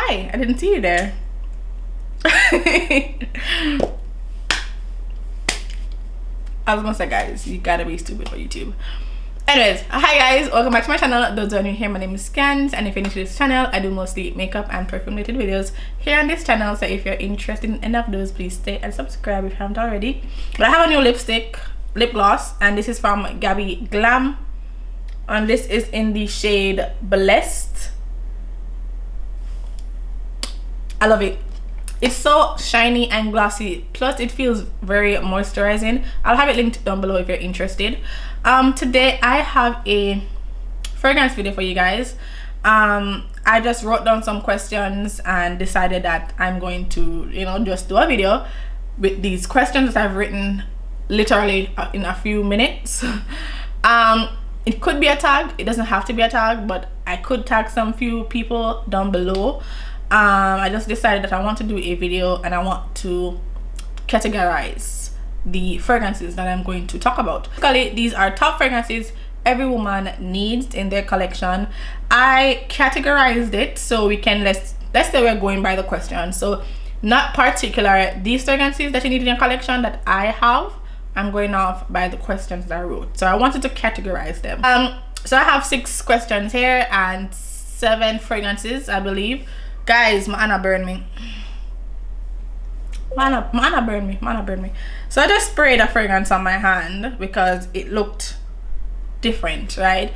Hi, I didn't see you there. I was gonna say, guys, you gotta be stupid for YouTube. Anyways, hi guys, welcome back to my channel. Those who are new here, my name is Scans, and if you're new to this channel, I do mostly makeup and perfume related videos here on this channel. So if you're interested in any of those, please stay and subscribe if you haven't already. But I have a new lip gloss, and this is from Gabby Glam, and this is in the shade Blessed. I love it. It's so shiny and glossy, plus it feels very moisturizing. I'll have it linked down below if you're interested. Today I have a fragrance video for you guys. I just wrote down some questions and decided that I'm going to, just do a video with these questions that I've written literally in a few minutes. It could be a tag, it doesn't have to be a tag, but I could tag some few people down below. I just decided that I want to do a video and I want to categorize the fragrances that I'm going to talk about. Basically, these are top fragrances every woman needs in their collection. I categorized it so we can, let's say we're going by the question. So not particular these fragrances that you need in your collection that I have. I'm going off by the questions that I wrote. So I wanted to categorize them. So I have 6 questions here and 7 fragrances, I believe. Guys, my Anna burned me. My Anna burned me. So I just sprayed a fragrance on my hand because it looked different, right?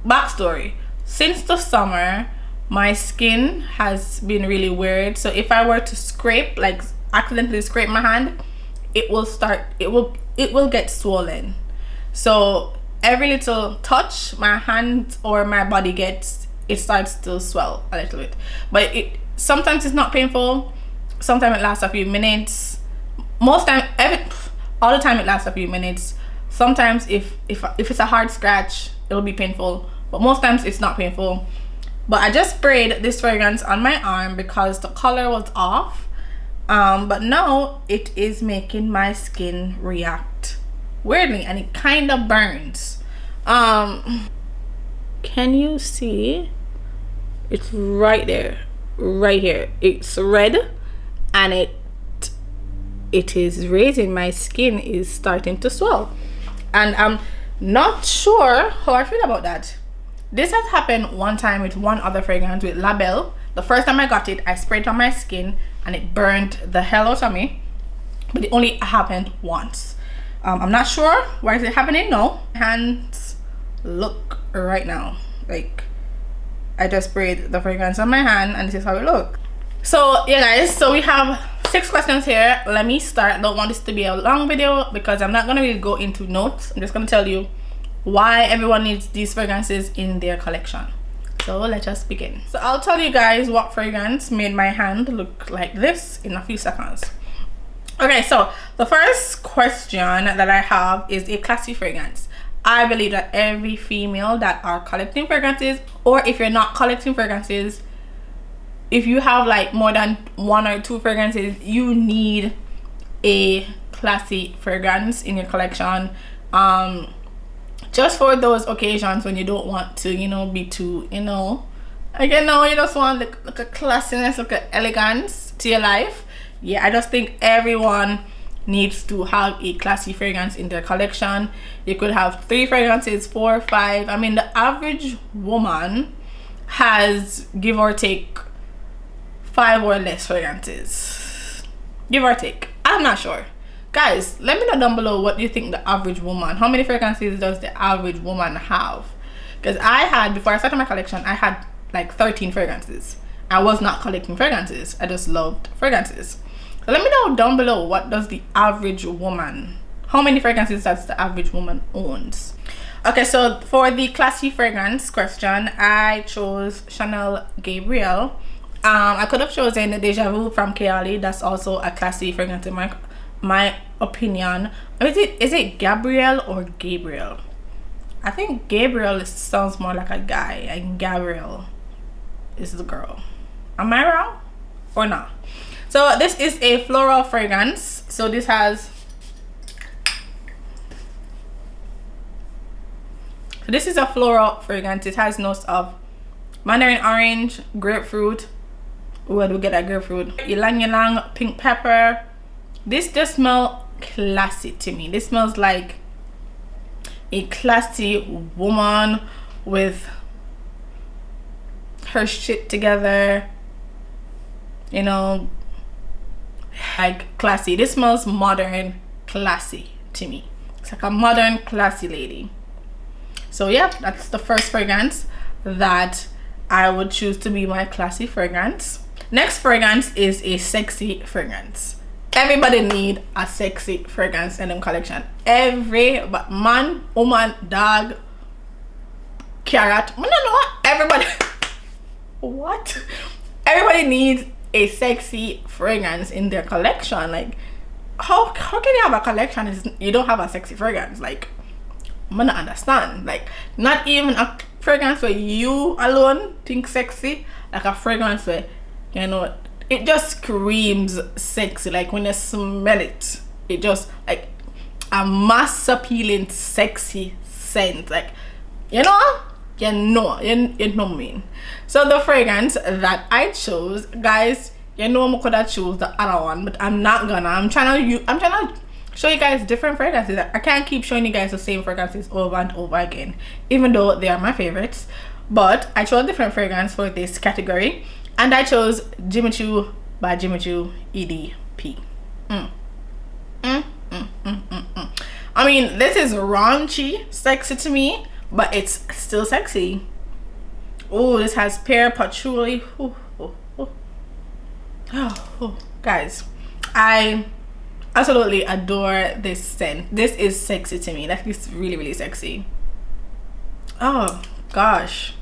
Backstory: since the summer, my skin has been really weird. So if I were to scrape, like accidentally scrape my hand, it will get swollen. So every little touch my hand or my body gets, it starts to swell a little bit, but sometimes it's not painful, sometimes it lasts a few minutes. All the time it lasts a few minutes. Sometimes if it's a hard scratch, it'll be painful, but most times it's not painful. But I just sprayed this fragrance on my arm because the color was off, but now it is making my skin react weirdly, and it kind of burns. Can you see? It's right there, right here. It's red, and it is raising. My skin is starting to swell, and I'm not sure how I feel about that. This has happened one time with one other fragrance, with Belle. The first time I got it, I sprayed it on my skin and it burned the hell out of me, but it only happened once. I'm not sure why is it happening now. Hands look right now like I just sprayed the fragrance on my hand, and this is how it looks. So yeah guys, so we have 6 questions here. Let me start. I don't want this to be a long video because I'm not going to really go into notes. I'm just going to tell you why everyone needs these fragrances in their collection. So let us begin. So I'll tell you guys what fragrance made my hand look like this in a few seconds. Okay, so the first question that I have is a classy fragrance. I believe that every female that are collecting fragrances, or if you're not collecting fragrances, if you have like more than 1 or 2 fragrances, you need a classy fragrance in your collection, just for those occasions when you don't want to be too like you just want like a classiness, like an elegance to your life. Yeah, I just think everyone needs to have a classy fragrance in their collection. You could have 3 fragrances, 4, 5. I mean, the average woman has, give or take, 5 or less fragrances, give or take. I'm not sure. Guys, let me know down below what you think the average woman, how many fragrances does the average woman have? Because before I started my collection, I had like 13 fragrances. I was not collecting fragrances, I just loved fragrances. So let me know down below, what does the average woman, how many fragrances does the average woman owns? Okay, so for the classy fragrance question, I chose Chanel Gabrielle. I could have chosen the Deja Vu from Girly. That's also a classy fragrance in my opinion. Is it Gabrielle or Gabriel? I think Gabriel sounds more like a guy and Gabrielle is the girl. Am I wrong or not? So this is a floral fragrance. So this has, this is a floral fragrance. It has notes of mandarin orange, grapefruit, Where do we get that grapefruit? Ylang ylang, pink pepper. This just smells classy to me. This smells like a classy woman with her shit together, you know, like classy. This smells modern, classy to me. It's like a modern, classy lady. So yeah, that's the first fragrance that I would choose to be my classy fragrance. Next fragrance is a sexy fragrance. Everybody need a sexy fragrance in them collection. Every man, woman, dog, carrot, no, everybody. What? Everybody needs a sexy fragrance in their collection. Like, how can you have a collection if you don't have a sexy fragrance? Like, I'm gonna understand. Like, not even a fragrance where you alone think sexy. Like a fragrance where, you know, it just screams sexy. Like when you smell it, it just like a mass appealing sexy scent. Like, you know what I mean. So the fragrance that I chose, guys, you know I could have choose the other one, but I'm not gonna. I'm trying to show you guys different fragrances. I can't keep showing you guys the same fragrances over and over again, even though they are my favorites. But I chose a different fragrance for this category, and I chose Jimmy Choo by Jimmy Choo EDP. I mean, this is raunchy sexy to me, but it's still sexy. Oh, this has pear patchouli. Oh, guys, I absolutely adore this scent. This is sexy to me. That is really, really sexy. Oh gosh.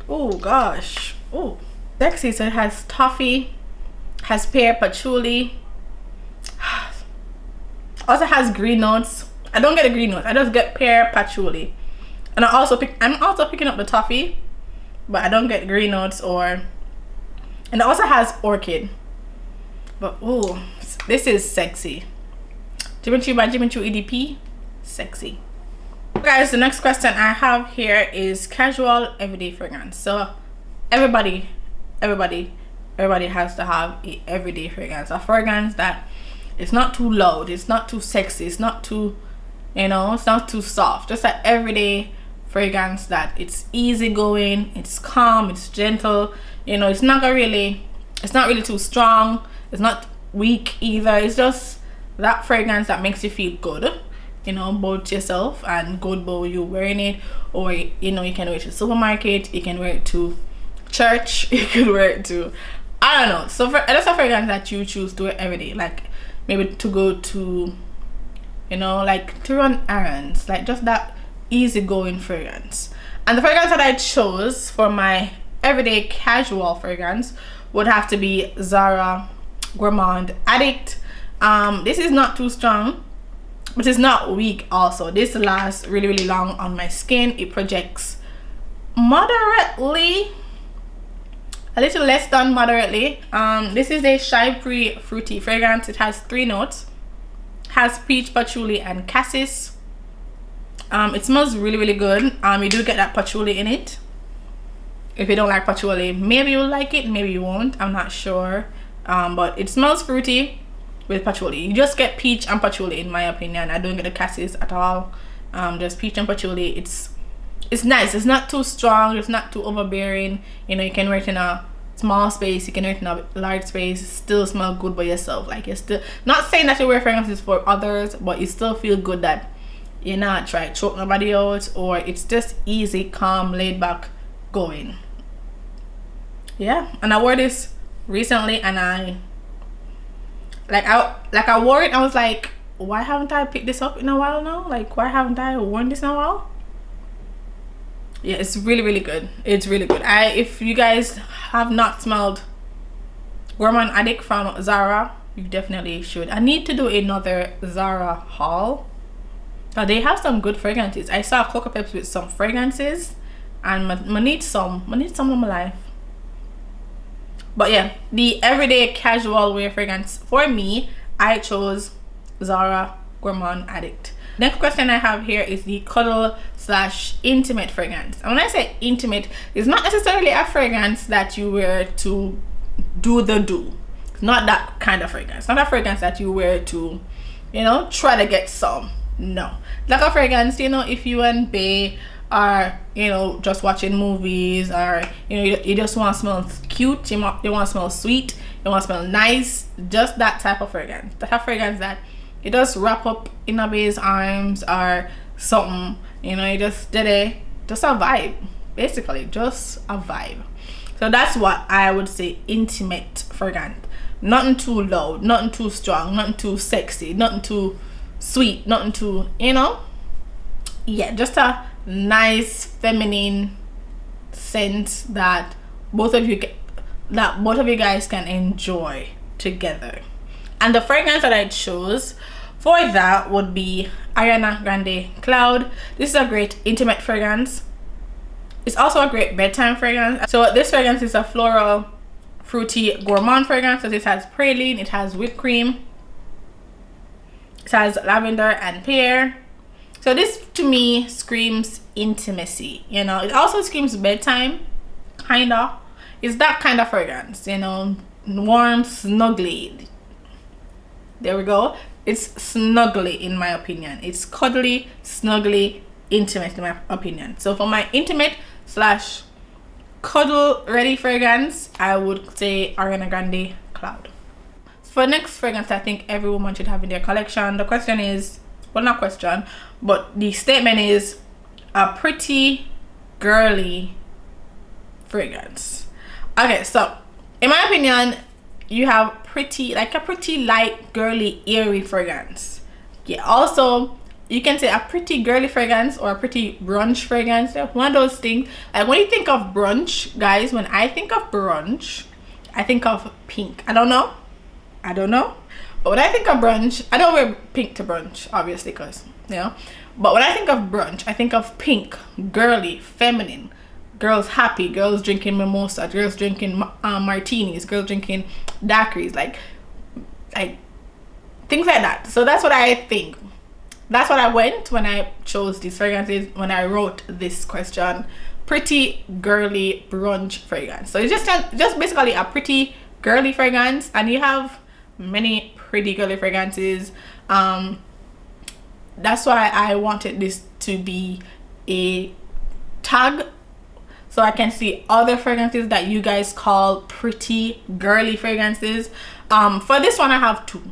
Oh gosh. Oh, sexy. So it has toffee, has pear patchouli, also has green notes. I don't get the green notes, I just get pear patchouli. And I'm also picking up the toffee, but I don't get green notes. And it also has orchid. But oh, this is sexy. Jimmy Choo by Jimmy Choo EDP, sexy. Guys, the next question I have here is casual everyday fragrance. So everybody has to have a everyday fragrance, a fragrance that it's not too loud, it's not too sexy, it's not too, you know, it's not too soft. Just an everyday fragrance that it's easygoing, it's calm, it's gentle, you know, it's not really too strong, it's not weak either. It's just that fragrance that makes you feel good, you know, about yourself and good about you wearing it. Or, you know, you can wear it to the supermarket, you can wear it to church, you can wear it to, I don't know. So that's a fragrance that you choose to wear every day, like maybe to go to, you know, like to run errands, like just that easygoing fragrance. And the fragrance that I chose for my everyday casual fragrance would have to be Zara Gourmand Addict. This is not too strong, but it's not weak also. This lasts really, really long on my skin. It projects moderately, a little less than moderately. This is a shy-free fruity fragrance. It has 3 notes, has peach, patchouli, and cassis. It smells really, really good. You do get that patchouli in it. If you don't like patchouli, maybe you'll like it, maybe you won't, I'm not sure. But it smells fruity with patchouli. You just get peach and patchouli in my opinion. I don't get the cassis at all. Just peach and patchouli. It's nice. It's not too strong, it's not too overbearing. You know, you can wear it in a small space, you can wear it in a large space, still smell good by yourself. Like, you're still not saying that you wear fragrances for others, but you still feel good that you're not trying to choke nobody out, or it's just easy, calm, laid back going. Yeah, and I wore this recently, and I wore it and I was like, why haven't I picked this up in a while now? Like, why haven't I worn this in a while? Yeah, it's really, really good. It's really good. If you guys have not smelled Gourmand Addict from Zara, you definitely should. I need to do another Zara haul. They have some good fragrances. I saw Cocoa Peps with some fragrances, and I need some in my life. But yeah, the everyday casual wear fragrance for me, I chose Zara Gourmand Addict. Next question I have here is the Cuddle / intimate fragrance. And when I say intimate, it's not necessarily a fragrance that you wear to do the do. It's not that kind of fragrance. Not a fragrance that you wear to, you know, try to get some. No, like a fragrance, you know, if you and Bae are, you know, just watching movies, or you know, you just want to smell cute, you want to smell sweet, you want to smell nice, just that type of fragrance. That type of fragrance that you just wrap up in a Bae's arms or something, you know, you just did it, just a vibe, basically, just a vibe. So that's what I would say intimate fragrance. Nothing too loud, nothing too strong, nothing too sexy, nothing too sweet, nothing too, you know, yeah, just a nice feminine scent that both of you guys can enjoy together. And the fragrance that I chose for that would be Ariana Grande Cloud. This is a great intimate fragrance. It's also a great bedtime fragrance. So this fragrance is a floral fruity gourmand fragrance. So this has praline, it has whipped cream, it has lavender and pear. So this to me screams intimacy, you know. It also screams bedtime, kinda. It's that kind of fragrance, you know, warm, snuggly. There we go. It's snuggly in my opinion. It's cuddly, snuggly, intimate in my opinion. So for my intimate slash cuddle ready fragrance, I would say Ariana Grande Cloud. For the next fragrance I think every woman should have in their collection, the question is, well, not question, but the statement is a pretty girly fragrance. Okay, so in my opinion, you have pretty, like a pretty light girly airy fragrance. Yeah, also you can say a pretty girly fragrance or a pretty brunch fragrance. One of those things. Like when you think of brunch, guys, when I think of brunch, I think of pink. I don't know, but when I think of brunch, I don't wear pink to brunch, obviously, because, you know, but when I think of brunch, I think of pink, girly, feminine, girls happy, girls drinking mimosa, girls drinking martinis, girls drinking daiquiris, like things like that. So that's what I think. That's what I went when I chose these fragrances, when I wrote this question. Pretty girly brunch fragrance. So it's just basically a pretty girly fragrance, and you have many pretty girly fragrances. That's why I wanted this to be a tag, so I can see other fragrances that you guys call pretty girly fragrances. For this one I have two.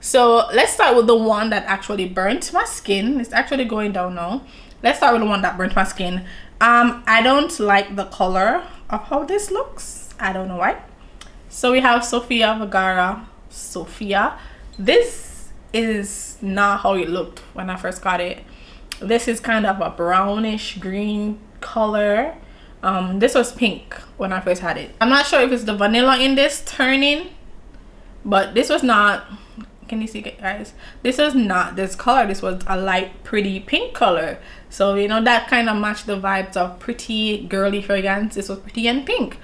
So let's start with the one that actually burnt my skin. It's actually going down now. Let's start with the one that burnt my skin. I don't like the color of how this looks. I don't know why. So we have Sofia Vergara Sofia. This is not how it looked when I first got it. This is kind of a brownish green color. This was pink when I first had it. I'm not sure if it's the vanilla in this turning, but this was not, can you see it, guys? This was not this color. This was a light pretty pink color. So you know, that kind of matched the vibes of pretty girly fragrance. This was pretty and pink.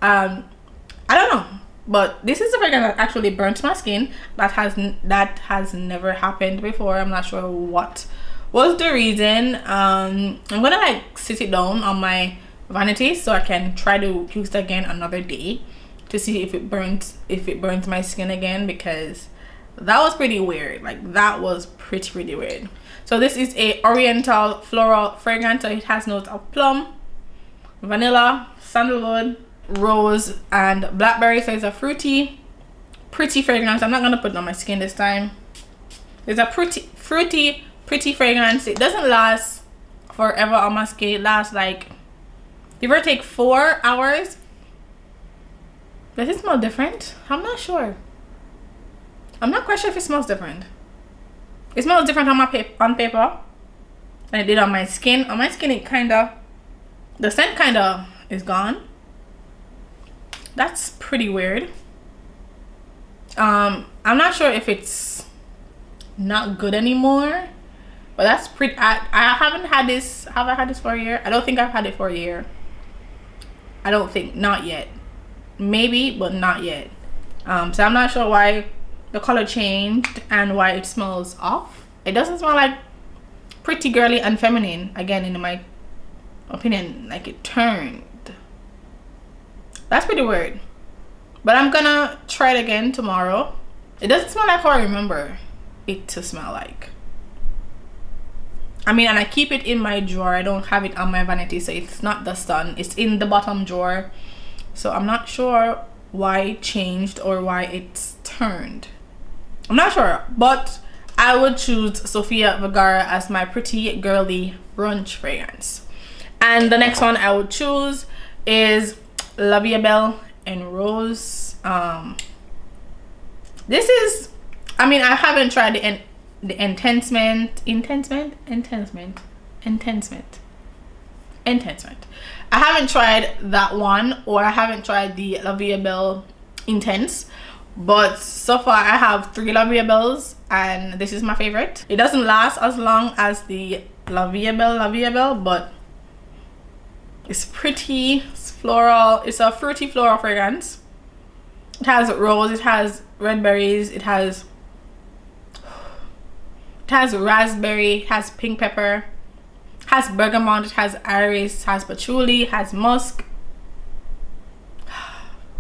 I don't know, but this is a fragrance that actually burnt my skin. That has never happened before. I'm not sure what was the reason. I'm gonna like sit it down on my vanity so I can try to use it again another day to see if it burns my skin again, because that was pretty weird. Like that was pretty weird. So this is a oriental floral fragrance. So it has notes of plum, vanilla, sandalwood, rose, and blackberry. So it's a fruity, pretty fragrance. I'm not gonna put it on my skin this time. It's a pretty fragrance. It doesn't last forever on my skin. It lasts like, give or take, 4 hours. Does it smell different? I'm not sure. I'm not quite sure if it smells different. It smells different on paper than it did on my skin. On my skin, it kinda, the scent kinda is gone. That's pretty weird. I'm not sure if it's not good anymore, but that's pretty. I haven't had this. Have I had this for a year? I don't think I've had it for a year. I don't think, not yet. Maybe, but not yet. So I'm not sure why the color changed and why it smells off. It doesn't smell like pretty girly and feminine again, in my opinion. Like it turned. That's pretty weird. but I'm gonna try it again tomorrow. It doesn't smell like how I remember it to smell like. I mean, and I keep it in my drawer. I don't have it on my vanity, so it's not the sun. It's in the bottom drawer. So I'm not sure why it changed or why it's turned. I'm not sure, but I would choose Sofia Vergara as my pretty girly brunch fragrance. And the next one I would choose is Belle and Rose. This is, I mean, I haven't tried the intensement. I haven't tried that one, or I haven't tried the Belle Intense, but so far I have 3 Belles and this is my favorite. It doesn't last as long as the Belle, but it's pretty, it's floral. It's a fruity floral fragrance. It has rose, it has red berries, it has raspberry, it has pink pepper, it has bergamot, it has iris, it has patchouli, it has musk.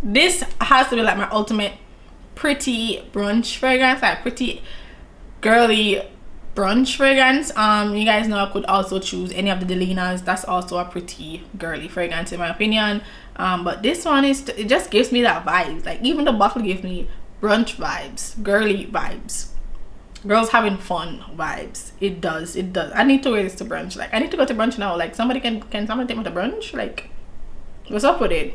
This has to be like my ultimate pretty brunch fragrance, like pretty girly brunch fragrance. You guys know I could also choose any of the Delinas. That's also a pretty girly fragrance in my opinion. But this one is, it just gives me that vibe. Like even the bottle gives me brunch vibes, girly vibes, girls having fun vibes. It does. I need to wear this to brunch. Like I need to go to brunch now. Like somebody can somebody take me to brunch? Like what's up with it?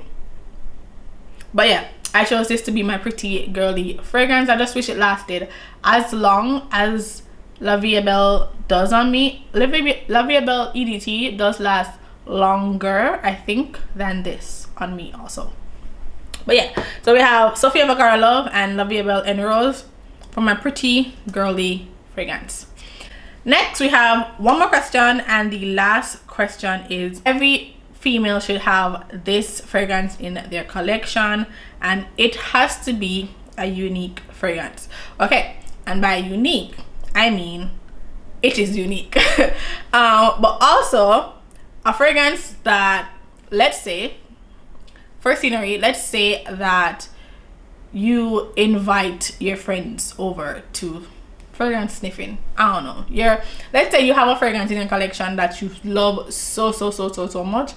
But yeah, I chose this to be my pretty girly fragrance. I just wish it lasted as long as Belle does on me. Belle EDT does last longer, I think, than this on me also. But yeah, so we have Sofia Vergara Love and Belle and Rose for my pretty girly fragrance. Next we have one more question, and the last question is, every female should have this fragrance in their collection, and it has to be a unique fragrance. Okay, and by unique I mean it is unique. But also a fragrance that, let's say, for scenery, let's say that you invite your friends over to fragrance sniffing. I don't know, let's say you have a fragrance in your collection that you love so much,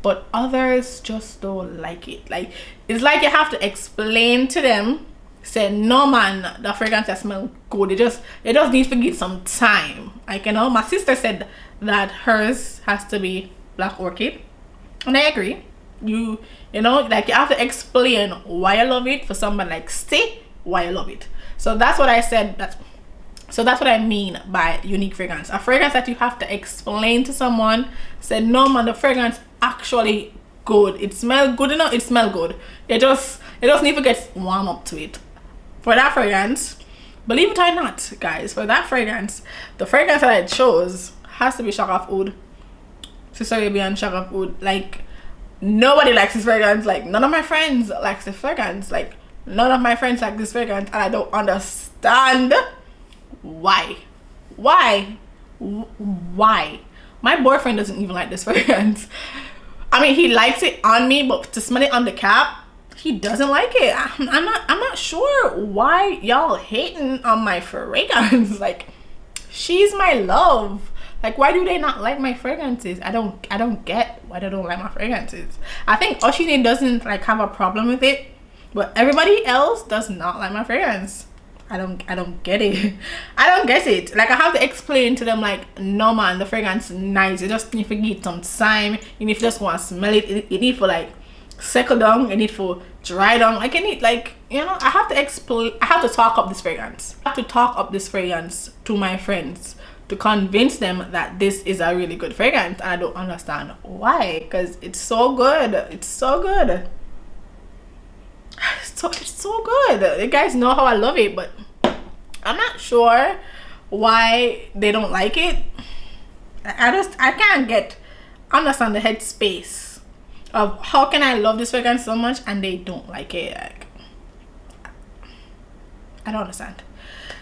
but others just don't like it. Like it's like you have to explain to them, say, no man, the fragrance that smells good, it just needs to give some time. Like, you know, my sister said that hers has to be Black Orchid, and I agree. You know, like you have to explain why I love it for someone, like say why I love it. So that's what I said. So that's what I mean by unique fragrance. A fragrance that you have to explain to someone, say, no man, the fragrance actually good. It smells good enough, it smells good. It just need to get warm up to it. For that fragrance, believe it or not, guys, for that fragrance, the fragrance that I chose has to be Shaghaf Oud. Arabian Shaghaf Oud. Like nobody likes this fragrance. Like none of my friends like this fragrance. Like none of my friends like this fragrance, and I don't understand why. My boyfriend doesn't even like this fragrance. I mean, he likes it on me, but to smell it on the cap, he doesn't like it. I'm not sure why y'all hating on my fragrance. Like she's my love. Like why do they not like my fragrances? I don't get why they don't like my fragrances. I think Oshini doesn't like have a problem with it, but everybody else does not like my fragrance. I don't get it. I don't get it. Like I have to explain to them, like, no man, the fragrance is nice. You just need to give some time. You need to just want to smell it. It need to like settle down. It need to dry down. Like I need, like, you know, I have to explain. I have to talk up this fragrance. I have to talk up this fragrance to my friends to convince them that this is a really good fragrance. And I don't understand why, because it's so good. It's so good. It's so good. You guys know how I love it, but I'm not sure why they don't like it. I can't understand the headspace of how can I love this fragrance so much and they don't like it. Like, I don't understand.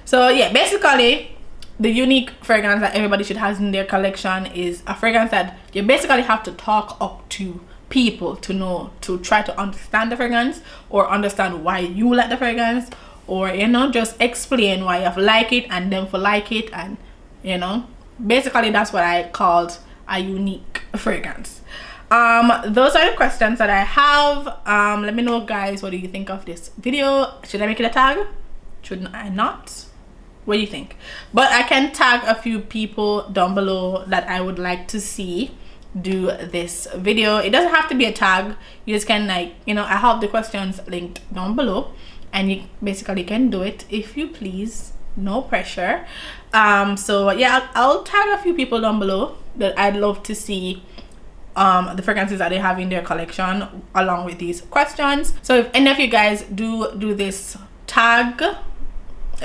So yeah, basically the unique fragrance that everybody should have in their collection is a fragrance that you basically have to talk up to people to know, to try to understand the fragrance, or understand why you like the fragrance, or you know, just explain why you have like it and them for like it. And you know, basically that's what I called a unique fragrance. Those are the questions that I have. Let me know, guys, what do you think of this video? Should I make it a tag? Should I not? What do you think? But I can tag a few people down below that I would like to see do this video. It doesn't have to be a tag. You just can, like, you know, I have the questions linked down below, and you basically can do it if you please. No pressure. So yeah, I'll tag a few people down below that I'd love to see the fragrances that they have in their collection along with these questions. So if any of you guys do this tag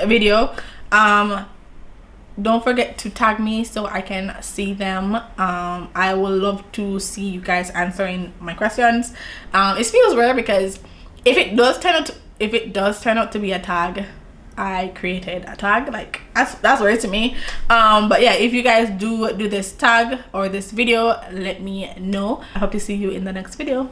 video, don't forget to tag me so I can see them. I would love to see you guys answering my questions. It feels rare because if it does turn out to be a tag, I created a tag. Like, that's rare to me. But yeah, if you guys do this tag or this video, let me know. I hope to see you in the next video.